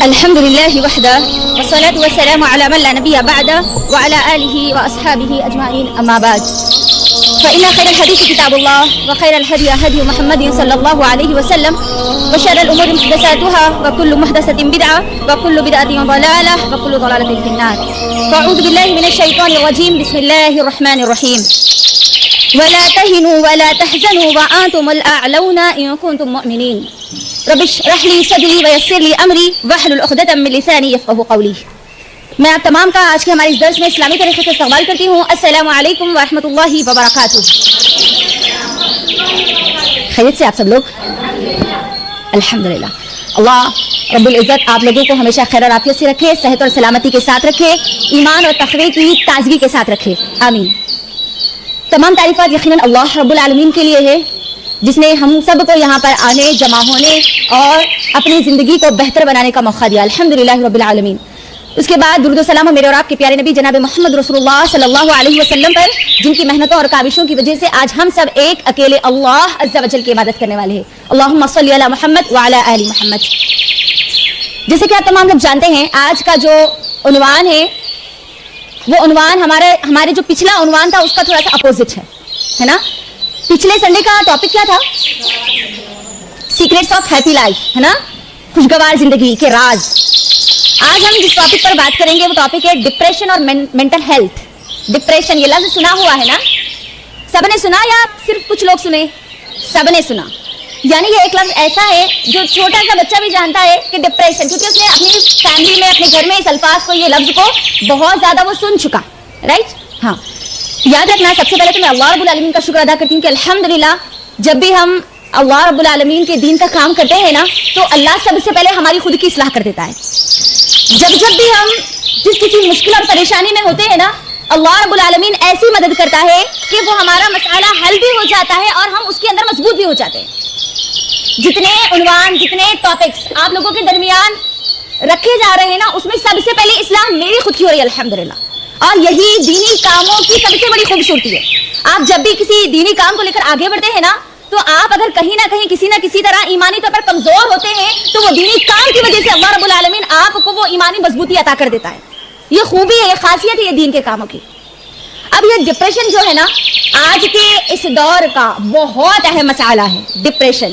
الحمد لله وحده والصلاة والسلام على من لا نبي بعده وعلى آله وأصحابه أجمعين أما بعد فإن خير الحديث كتاب الله وخير الهدي هدي محمد صلى الله عليه وسلم وشر الأمور محدثاتها وكل محدثة بدعة وكل بدعة ضلالة وكل ضلالة في النار. فأعوذ بالله من الشيطان الرجيم. بسم الله الرحمن الرحيم. ولا تهنوا ولا تحزنوا وأنتم الأعلون إن كنتم مؤمنين. رب اشرح لي صدري ويسر لي امری واحلل عقدۃ من لسانی یفقهوا قولی. میں آپ تمام کا آج کے ہمارے اس درس میں اسلامی طریقے سے استقبال کرتی ہوں. السلام علیکم ورحمۃ اللہ وبرکاتہ. خیریت سے آپ سب لوگ؟ الحمدللہ. اللہ رب العزت آپ لوگوں کو ہمیشہ خیر اور عافیت سے رکھے، صحت اور سلامتی کے ساتھ رکھے، ایمان اور تقوی کی تازگی کے ساتھ رکھے، آمین. تمام تعریفات یقیناً اللہ رب العالمین کے لیے ہے جس نے ہم سب کو یہاں پر آنے، جمع ہونے اور اپنی زندگی کو بہتر بنانے کا موقع دیا. الحمدللہ رب العالمین. اس کے بعد درود و سلام میرے اور آپ کے پیارے نبی جناب محمد رسول اللہ صلی اللہ علیہ وسلم پر، جن کی محنتوں اور کاوشوں کی وجہ سے آج ہم سب ایک اکیلے اللہ عز و جل کی عبادت کرنے والے ہیں. اللہم صلی علی محمد وعلی آل محمد. جیسے کہ آپ تمام لوگ جانتے ہیں، آج کا جو عنوان ہے وہ عنوان ہمارے جو پچھلا عنوان تھا اس کا تھوڑا سا اپوزٹ ہے نا. پچھلے سنڈے کا ٹاپک کیا تھا؟ سیکریٹس آف ہیپی لائف، ہے نا، خوشگوار زندگی کے راز. آج ہم جس ٹاپک پر بات کریں گے وہ ٹاپک ہے ڈپریشن اور مینٹل ہیلتھ. ڈپریشن، یہ لفظ سنا ہوا ہے نا؟ سب نے سنا یا صرف کچھ لوگ سنے؟ سب نے سنا. یعنی یہ ایک لفظ ایسا ہے جو چھوٹا سا بچہ بھی جانتا ہے کہ ڈپریشن، کیونکہ اس نے اپنی فیملی میں، اپنے گھر میں اس الفاظ کو، یہ لفظ کو بہت زیادہ وہ سن چکا. رائٹ؟ ہاں. یاد رکھنا، سب سے پہلے تو میں اللہ رب العالمین کا شکر ادا کرتی ہوں کہ الحمدللہ جب بھی ہم اللہ رب العالمین کے دین کا کام کرتے ہیں نا تو اللہ سب سے پہلے ہماری خود کی اصلاح کر دیتا ہے. جب بھی ہم جس کسی مشکل اور پریشانی میں ہوتے ہیں نا، اللہ رب العالمین ایسی مدد کرتا ہے کہ وہ ہمارا مسئلہ حل بھی ہو جاتا ہے اور ہم اس کے اندر مضبوط بھی ہو جاتے ہیں. جتنے عنوان، جتنے ٹاپکس آپ لوگوں کے درمیان رکھے جا رہے ہیں نا، اس میں سب سے پہلے اصلاح میری خود کی ہو رہی ہے الحمدللہ. اور یہی دینی کاموں کی سب سے بڑی خوبصورتی ہے. آپ جب بھی کسی دینی کام کو لے کر آگے بڑھتے ہیں نا تو آپ اگر کہیں نہ کہیں کسی نہ کسی طرح ایمانی طور پر کمزور ہوتے ہیں تو وہ دینی کام کی وجہ سے اللہ رب العالمین آپ کو وہ ایمانی مضبوطی عطا کر دیتا ہے. یہ خوبی ہے، یہ خاصیت ہے یہ دین کے کاموں کی. اب یہ ڈپریشن جو ہے نا، آج کے اس دور کا بہت اہم مسئلہ ہے. ڈپریشن،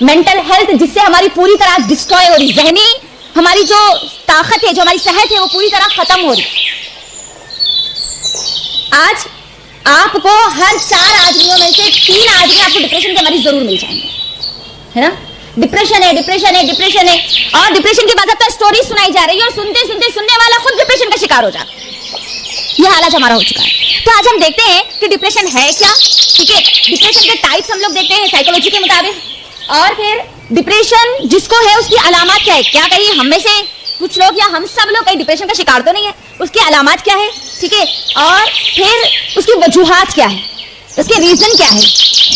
مینٹل ہیلتھ، جس سے ہماری پوری طرح ڈسٹروائے ہو رہی، ذہنی ہماری جو طاقت ہے، جو ہماری صحت ہے، وہ پوری طرح ختم ہو رہی. آج آپ کو ہر 4 آدمیوں میں سے 3 آدمی آپ کو ڈپریشن کے مریض ضرور مل جائیں گے، ہے نا. ڈپریشن ہے، ڈپریشن ہے، ڈپریشن ہے. اور ڈپریشن کی باضابطہ اسٹوری سنائی جا رہی ہے اور سنتے سنتے سننے والا خود ڈپریشن کا شکار ہو جاتا ہے. یہ حالت ہمارا ہو چکا ہے. تو آج ہم دیکھتے ہیں کہ ڈپریشن ہے کیا. ٹھیک ہے، ڈپریشن کے ٹائپس ہم لوگ دیکھتے ہیں سائیکولوجی کے مطابق. اور پھر ڈپریشن جس کو ہے اس کی علامات کیا ہے. کیا کہیں ہم میں سے کچھ لوگ یا ہم سب لوگ کہیں ڈپریشن کا شکار تو نہیں ہے؟ اس کی علامات کیا ہے، ٹھیک ہے، اور پھر اس کی وجوہات کیا ہے، اس کے ریزن کیا ہے،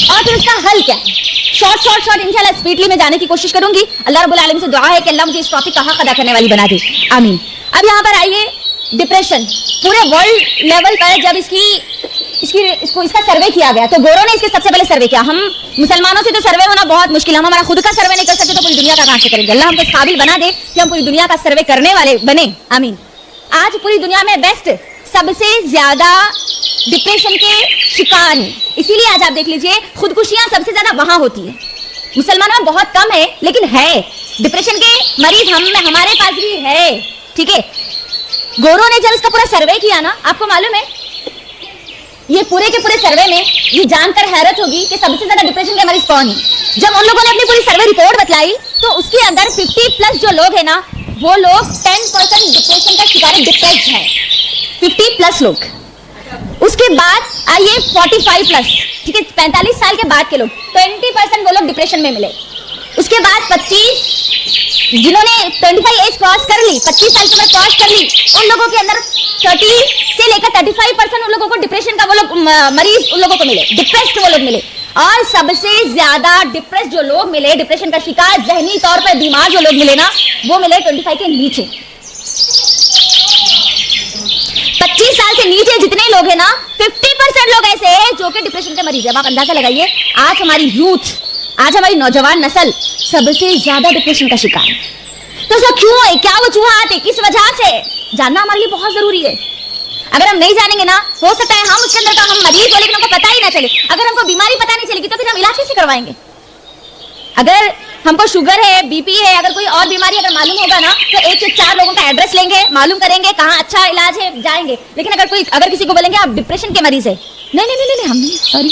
اور پھر اس کا حل کیا ہے. شارٹ انشاءاللہ اسپیڈلی میں جانے کی کوشش کروں گی. اللہ رب العالمین سے دعا ہے کہ اللہ مجھے اس ٹاپک کا حق ادا کرنے والی بنا دے، آمین. اب یہاں پر آئیے، ڈپریشن پورے ورلڈ لیول پر جب اس کا سروے کیا گیا تو گوروں نے اس کے سب سے پہلے سروے کیا. ہم مسلمانوں سے تو سروے ہونا بہت مشکل ہے، ہم ہمارا خود کا سروے نہیں کر سکتے تو پوری دنیا کا کہاں سے کریں گے. اللہ ہم کو اس قابل بنا دے کہ ہم پوری دنیا کا سروے کرنے والے بنے، آمین. آج پوری دنیا میں بیسٹ سب سے زیادہ ڈپریشن کے شکار ہیں. اسی لیے آج آپ دیکھ لیجئے خودکشیاں سب سے زیادہ وہاں ہوتی ہیں. مسلمانوں میں بہت کم ہے لیکن ہے ڈپریشن کے مریض ہمارے پاس بھی ہے. ٹھیک ہے، گوروں نے جب اس کا پورا سروے کیا نا، آپ کو معلوم ہے یہ پورے کے پورے سروے میں یہ جان کر حیرت ہوگی کہ سب سے زیادہ ڈپریشن کے مریض کون ہیں. جب ان لوگوں نے اپنی پوری سروے رپورٹ بتلائی تو اس کے اندر 50+ جو لوگ ہیں نا، وہ لوگ 10% ڈپریشن کا شکار ڈپریسڈ ہے. 50+ لوگ. اس کے بعد آئیے 45+، ٹھیک ہے، 45 سال کے بعد کے لوگ 20% وہ لوگ ڈپریشن میں ملے. اس کے بعد 25 جنہوں نے 25 ایج کراس کر لی، 25 سال کی عمر کراس کر لی، ان لوگوں کے اندر 30 سے لے کر 35% ان لوگوں کو ڈپریشن کا وہ لوگ مریض ان لوگوں کو ملے، ڈپریسڈ وہ لوگ ملے. اور سب سے زیادہ ڈپریس جو لوگ ملے، ڈپریشن کا شکار، ذہنی طور پر بیمار جو لوگ ملے نا، وہ ملے 25 کے نیچے. 25 سال سے نیچے جتنے لوگ ہیں نا، 50% لوگ ایسے ہیں جو کہ ڈپریشن کے مریض ہیں. آپ اندازہ لگائیے آج ہماری یوتھ، آج ہماری نوجوان نسل سب سے زیادہ ڈپریشن کا شکار ہے. تو ऐसा क्यों है, क्या वजूहात है, किस वजह से, जानना हमारे लिए बहुत जरूरी है। अगर हम नहीं जानेंगे ना, हो सकता है हम उसके अंदर का हम मरीज हो लेकिन हमको पता ही ना चले। अगर हमको बीमारी पता नहीं चलेगी तो फिर हम इलाज कैसे करवाएंगे। अगर हमको शुगर है, बीपी है, अगर कोई और बीमारी अगर मालूम होगा ना तो 1 से 4 लोगों का एड्रेस लेंगे, मालूम करेंगे कहाँ अच्छा इलाज है, जाएंगे। लेकिन अगर किसी को बोलेंगे आप डिप्रेशन के मरीज है, नहीं हम नहीं, सॉरी,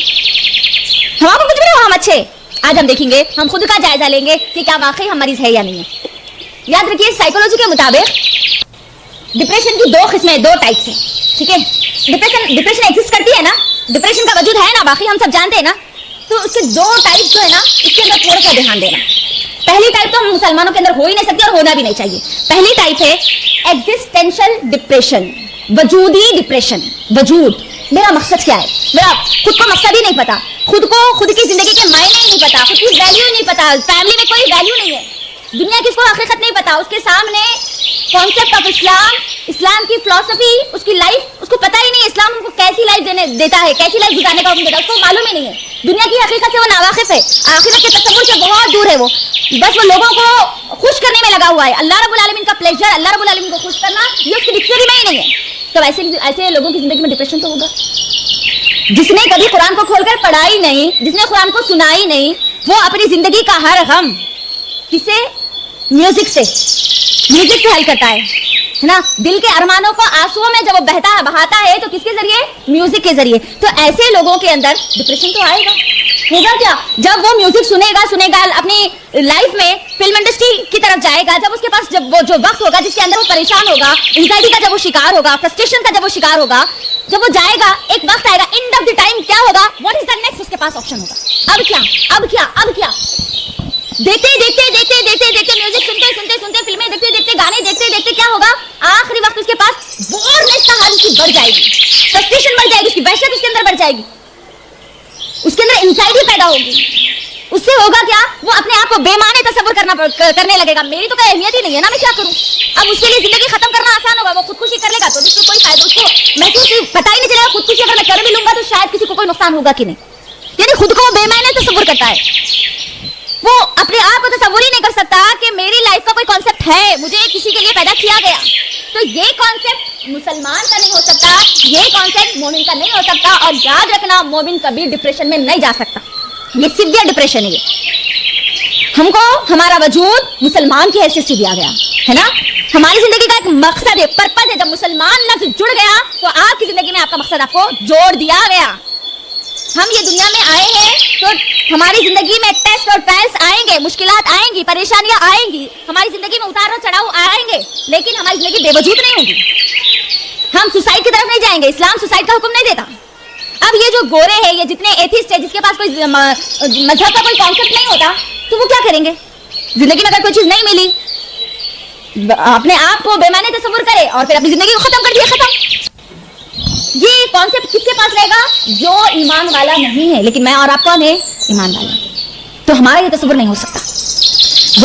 हम आपको कुछ भी नहीं, हम अच्छे। आज हम देखेंगे, हम खुद का जायजा लेंगे कि क्या वाकई हम मरीज है या नहीं है। याद रखिए, साइकोलॉजी के मुताबिक डिप्रेशन की 2 किस्में, 2 टाइप्स हैं, ठीक है। डिप्रेशन एग्जिस्ट करती है ना, डिप्रेशन का वजूद है ना, बाकी हम सब जानते हैं ना। तो उसके 2 टाइप जो है ना, इसके अंदर थोड़ा सा ध्यान देना। पहली टाइप तो हम मुसलमानों के अंदर हो ही नहीं सकती और होना भी नहीं चाहिए। पहली टाइप है एग्जिस्टेंशियल डिप्रेशन, वजूदी डिप्रेशन। वजूद, मेरा मकसद क्या है, मेरा खुद को मकसद ही नहीं पता, खुद को खुद की जिंदगी के मायने ही नहीं पता, खुद की वैल्यू नहीं पता, फैमिली में कोई वैल्यू नहीं है, दुनिया की उसको हकीकत नहीं पता, उसके सामने कॉन्सेप्ट ऑफ इस्लाम की फिलॉसफी, उसकी लाइफ उसको पता ही नहीं है, इस्लाम उनको कैसी लाइफ देता है, कैसी लाइफ गुजारने का हुक्म देता है, उसको मालूम ही नहीं है। दुनिया की हकीकत से वो नावाकिफ है, आखिरत के तसव्वुर से बहुत दूर है। वो बस वो लोगों को खुश करने में लगा हुआ है। अल्लाह रब्बुल आलमीन का प्लेजर, अल्लाह रब्बुल आलमीन को खुश करना, ये उसकी डिक्शनरी में ही नहीं है। तो ऐसे लोगों की जिंदगी में डिप्रेशन तो होगा। जिसने कभी कुरान को खोलकर पढ़ा ही नहीं, जिसने कुरान को सुना ही नहीं, वो अपनी जिंदगी का हर गम किसे, म्यूजिक से हल करता है ना। दिल के अरमानों को आंसुओं में जब वो बहाता है तो किसके जरिए, म्यूजिक के जरिए। तो ऐसे लोगों के अंदर डिप्रेशन तो आएगा, होगा क्या, जब वो म्यूजिक सुनेगा अपनी लाइफ में फिल्म इंडस्ट्री की तरफ जाएगा, जब उसके पास जब वो जो वक्त होगा जिसके अंदर वो परेशान होगा, एंजाइटी का जब वो शिकार होगा, फ्रस्ट्रेशन का जब वो शिकार होगा, जब वो जाएगा, एक वक्त आएगा, एंड ऑफ द टाइम क्या होगा, व्हाट इज द नेक्स्ट, उसके पास ऑप्शन होगा, अब क्या। देखते म्यूजिक सुनते फिल्में देखते गाने देखते क्या होगा, आखिरी वक्त उसके पास बोरनेस का हाल उसकी बढ़ जाएगी, फ्रस्ट्रेशन बढ़ जाएगी, उसकी वहशत उसके अंदर बढ़ जाएगी, उसके अंदर एंजाइटी पैदा होगी। उससे होगा क्या, वो अपने आप को बेमाने तसव्वुर करने लगेगा, मेरी तो कोई अहमियत ही नहीं है ना, मैं क्या करूं। अब उसके लिए जिंदगी खत्म करना आसान होगा, वो खुदकुशी कर लेगा तो उसको कोई फायदा, उसको महसूस पता ही नहीं चलेगा खुदकुशी अगर मैं कर भी लूंगा तो शायद किसी को कोई नुकसान होगा कि नहीं। यानी खुद को बेमाने तसव्वुर करता है, वो अपने आप को तसव्वुर ही नहीं कर सकता कि मेरी लाइफ का कोई कॉन्सेप्ट है, मुझे किसी के लिए पैदा किया गया। तो ये कॉन्सेप्ट मुसलमान का नहीं हो सकता, ये कॉन्सेप्ट मोमिन का नहीं हो सकता। और याद रखना, मोमिन कभी डिप्रेशन में नहीं जा सकता, ये सीवियर डिप्रेशन है। ये हमको हमारा वजूद मुसलमान की हैसियत से दिया गया है ना, हमारी जिंदगी का एक मकसद है, पर्पस है। जब मुसलमान लफ्ज जुड़ गया तो आपकी जिंदगी में आपका मकसद आपको जोड़ दिया गया। हम ये दुनिया में आए हैं तो हमारी जिंदगी में टेस्ट और ट्रायल्स आएंगे, मुश्किलात आएंगी, परेशानियां आएंगी, हमारी जिंदगी में उतार और चढ़ाव आएंगे, लेकिन हमारी जिंदगी बेवजूद नहीं होगी। हम सुसाइड की तरफ नहीं जाएंगे, इस्लाम सुसाइड का हुक्म नहीं देता। अब ये जो गोरे हैं, ये जितने एथिस्ट है, जिसके पास कोई मजहब का कोई कॉन्सेप्ट नहीं होता, तो वो क्या करेंगे, जिंदगी में अगर कोई चीज नहीं मिली, अपने आप को बेमाने तसव्वुर करे और फिर अपनी जिंदगी को खत्म कर दिया, खत्म। ये कॉन्सेप्ट किसके पास रहेगा, जो ईमान वाला नहीं है। लेकिन मैं और आप कौन है, ईमान वाला, तो हमारा ये तसव्वुर नहीं हो सकता।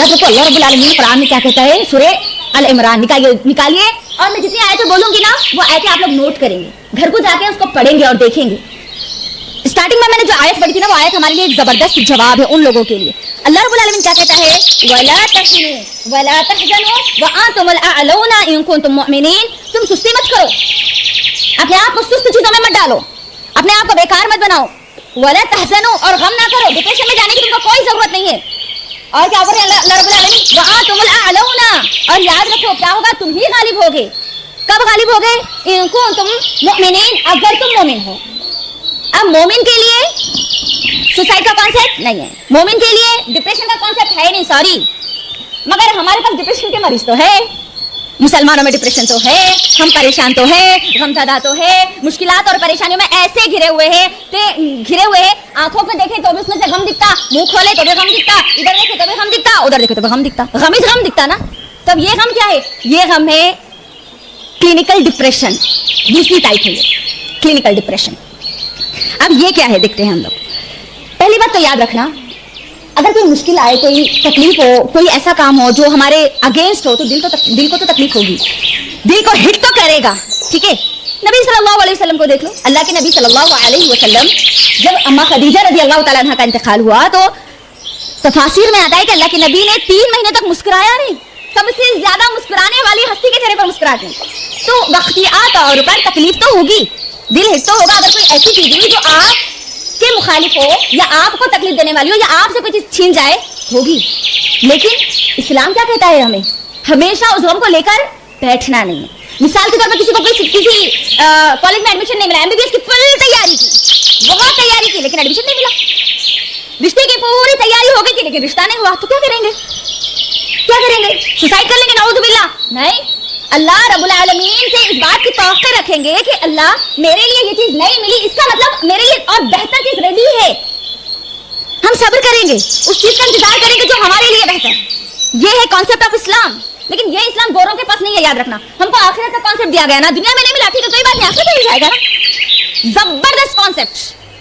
जब तो अल्लाह रब्बुल आलमीन कुरान में क्या कहता है, सूरह अल इमरान निकालिए, और मैं जितनी आयतें बोलूंगी ना वो आयतें आप लोग नोट करेंगे, घर को जाके उसको पढ़ेंगे और देखेंगे। स्टार्टिंग में मैंने जो आयत पढ़ी थी ना, वो आयत हमारे लिए एक जबरदस्त जवाब है उन लोगों के लिए। अल्लाह रब्बुल आलमीन क्या कहता है, वला तहनु वला तहजनु व अंतुमुल अअलौना इन कुंतुम मुमिनीन, तुम सुस्ती मत करो, अपने आप को सुस्त चीजों में मत डालो, अपने आप को बेकार मत बनाओ, वला तहजनु, और गम ना करो, डिप्रेशन में जाने की तुमको कोई जरूरत नहीं है। और क्या बोल रहे अल्लाह रब्बुल आलमीन, व अंतुमुल अअलौना, और याद रखो क्या होगा, तुम ही गालिब होगे। कब गालिब होगे, इन कुंतुम मुमिनीन, अगर तुम मोमिन हो। अब मोमिन के लिए सुसाइड का कॉन्सेप्ट नहीं है, मोमिन के लिए डिप्रेशन का कॉन्सेप्ट है नहीं, सॉरी, मगर हमारे पास डिप्रेशन के मरीज तो है, मुसलमानों में डिप्रेशन तो है, हम परेशान तो है, गमज़दा तो है, मुश्किलात और परेशानियों में ऐसे घिरे हुए हैं, आंखों में देखें तो भी उसमें से गम दिखता, मुंह खोले तो भी गम दिखता, इधर देखे तो भी गम दिखता, उधर देखे तो भी गम दिखता, गम दिखता ना। तब ये गम क्या है, ये गम है क्लिनिकल डिप्रेशन, दूसरी टाइप है ये क्लिनिकल डिप्रेशन। अब ये क्या है, देखते हैं हम लोग। पहली बात तो याद रखना, अगर कोई मुश्किल आए, कोई तकलीफ हो, कोई ऐसा काम हो जो हमारे अगेंस्ट हो, तो दिल को तो तकलीफ होगी, दिल को हिट तो करेगा, ठीक है। नबी सल्लल्लाहु अलैहि वसल्लम को देख लो, अल्लाह के नबी सल्लल्लाहु अलैहि वसल्लम, जब अम्मा खदीजा रज़ी अल्लाह तआला अन्हा का इंतकाल हुआ तो तफासिर में आता है कि अल्लाह के नबी ने 3 महीने तक मुस्कुराया नहीं, सबसे ज्यादा मुस्कुराने वाली हस्ती के चेहरे पर मुस्कुराते हैं, तो वक्तिया तौर पर तकलीफ तो होगी, दिल हिट तो होगा अगर कोई ऐसी चीज हुई जो आप के मुखालिफ हो या आपको तकलीफ देने वाली हो या आपसे कोई चीज छीन जाए, होगी। लेकिन इस्लाम क्या कहता है, हमें हमेशा उस गम को लेकर बैठना नहीं है। मिसाल के तौर पर किसी को किसी कॉलेज में एडमिशन नहीं मिला, एमबीबीएस की फुल तैयारी की, बहुत तैयारी की, लेकिन एडमिशन नहीं मिला। रिश्ते की पूरी तैयारी हो गई थी लेकिन रिश्ता नहीं हुआ, तो क्या करेंगे? क्या करेंगे? सुसाइड कर लेंगे? नाउज़ुबिल्लाह। नहीं, अल्लाह रब्बुल आलमीन से इस बात की तवक्को रखेंगे कि अल्लाह मेरे लिए ये चीज नहीं मिली, इसका मतलब मेरे लिए और बेहतर चीज रेडी है। हम सब्र करेंगे, उस चीज का इंतजार करेंगे जो हमारे लिए बेहतर है। ये है कॉन्सेप्ट ऑफ इस्लाम। लेकिन ये इस्लाम गोरों के पास नहीं है, याद रखना। हमको आखिरत का कॉन्सेप्ट दिया गया ना, दुनिया में नहीं मिला, ठीक है कोई बात नहीं, आखिरत में मिल जाएगा ना। जबरदस्त कॉन्सेप्ट,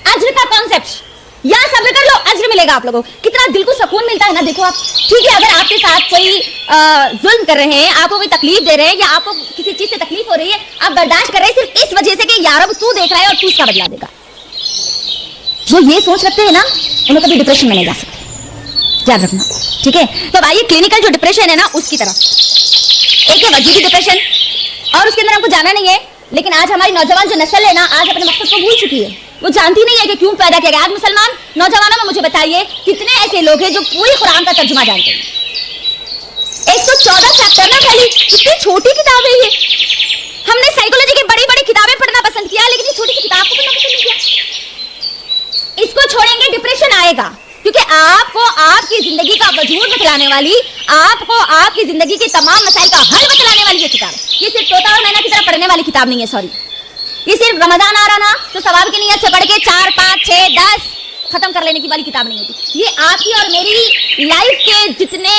अज्र का कॉन्सेप्ट। या सब्र कर लो, अज्र मिलेगा आप लोगों को। कितना दिल को सुकून मिलता है ना। देखो आप, ठीक है अगर आपके साथ कोई जुल्म कर रहे हैं, आपको कोई तकलीफ दे रहे हैं या आपको किसी चीज से तकलीफ हो रही है, आप बर्दाश्त कर रहे हैं सिर्फ इस वजह से कि यार अब तू देख रहा है और तू उसका बदला देगा। जो ये सोच रखते हैं ना, उन्हें कभी डिप्रेशन में नहीं जा सकते, याद रखना, ठीक है। तो आइए क्लिनिकल जो डिप्रेशन है ना उसकी तरफ। एक है वजूदी डिप्रेशन और उसके अंदर हमको जाना नहीं है, लेकिन आज हमारी नौजवान जो नस्ल है ना, आज अपने मकसद को भूल चुकी है। वो जानती नहीं है कि क्यों पैदा किया गया। आज मुसलमान नौजवानों में मुझे बताइए कितने ऐसे लोग हैं जो पूरी कुरान का तर्जुमा जानते हैं। 114 चैप्टर ना, खाली कितनी छोटी किताब है ये। हमने साइकोलॉजी की बड़ी बड़ी किताबें पढ़ना पसंद किया, लेकिन ये छोटी सी किताब को पढ़ना पसंद नहीं किया। इसको छोड़ेंगे डिप्रेशन आएगा, क्योंकि आपको आपकी जिंदगी का वजूद बतलाने वाली, आपको आपकी जिंदगी के तमाम मसाइल का हल बतलाने वाली ये किताब। ये सिर्फ तोता और मैना की तरह पढ़ने वाली किताब नहीं है, सॉरी। ये सिर्फ रमजान आ रहा ना तो सवाब की नीयत से पढ़ के 4, 5, 6, 10 खत्म कर लेने की वाली किताब नहीं होती। ये आपकी और मेरी लाइफ के जितने